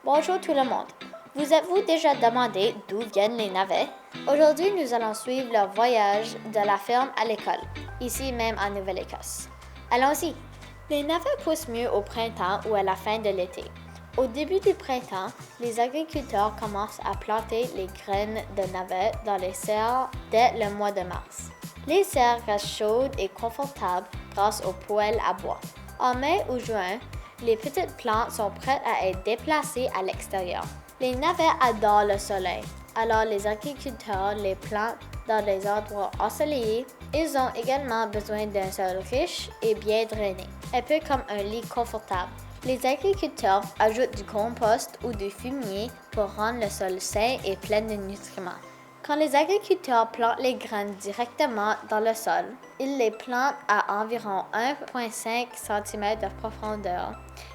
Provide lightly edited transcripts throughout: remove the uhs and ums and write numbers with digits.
Bonjour tout le monde. Vous êtes-vous déjà demandé d'où viennent les navets? Aujourd'hui, nous allons suivre leur voyage de la ferme à l'école, ici même en Nouvelle-Écosse. Allons-y! Les navets poussent mieux au printemps ou à la fin de l'été. Au début du printemps, les agriculteurs commencent à planter les graines de navets dans les serres dès le mois de mars. Les serres restent chaudes et confortables grâce aux poêles à bois. En mai ou juin, les petites plantes sont prêtes à être déplacées à l'extérieur. Les navets adorent le soleil, alors les agriculteurs les plantent dans des endroits ensoleillés. Ils ont également besoin d'un sol riche et bien drainé, un peu comme un lit confortable. Les agriculteurs ajoutent du compost ou du fumier pour rendre le sol sain et plein de nutriments. Quand les agriculteurs plantent les graines directement dans le sol, ils les plantent à environ 1,5 cm de profondeur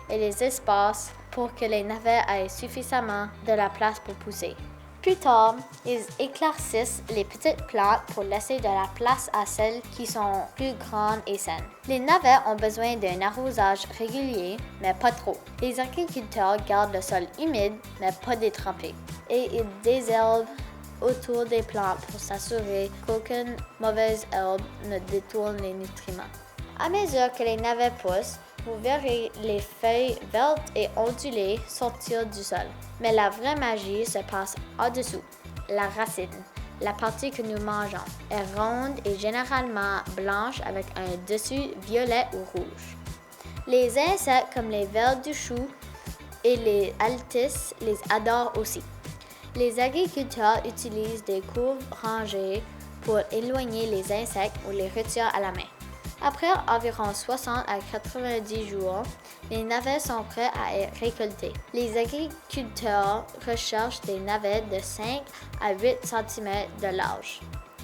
et les espacent pour que les navets aient suffisamment de la place pour pousser. Plus tard, ils éclaircissent les petites plantes pour laisser de la place à celles qui sont plus grandes et saines. Les navets ont besoin d'un arrosage régulier, mais pas trop. Les agriculteurs gardent le sol humide, mais pas détrempé, et ils désherbent autour des plantes pour s'assurer qu'aucune mauvaise herbe ne détourne les nutriments. À mesure que les navets poussent, vous verrez les feuilles vertes et ondulées sortir du sol. Mais la vraie magie se passe en dessous, la racine, la partie que nous mangeons, est ronde et généralement blanche avec un dessus violet ou rouge. Les insectes comme les vers du chou et les altices les adorent aussi. Les agriculteurs utilisent des courbes rangées pour éloigner les insectes ou les retirent à la main. Après environ 60 à 90 jours, les navets sont prêts à être récoltés. Les agriculteurs recherchent des navets de 5 à 8 cm de large.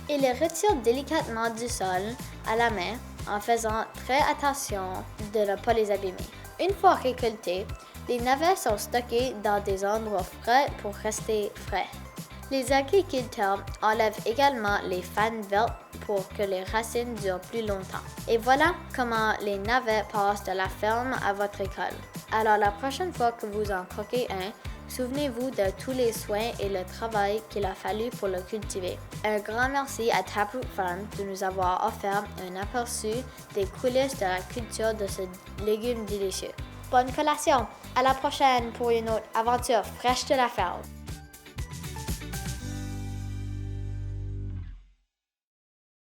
Ils les retirent délicatement du sol à la main en faisant très attention de ne pas les abîmer. Une fois récoltés, les navets sont stockés dans des endroits frais pour rester frais. Les agriculteurs enlèvent également les fanes vertes pour que les racines durent plus longtemps. Et voilà comment les navets passent de la ferme à votre école. Alors la prochaine fois que vous en croquez un, souvenez-vous de tous les soins et le travail qu'il a fallu pour le cultiver. Un grand merci à Taproot Farm de nous avoir offert un aperçu des coulisses de la culture de ce légume délicieux. Bonne collation! À la prochaine pour une autre aventure fraîche de la ferme!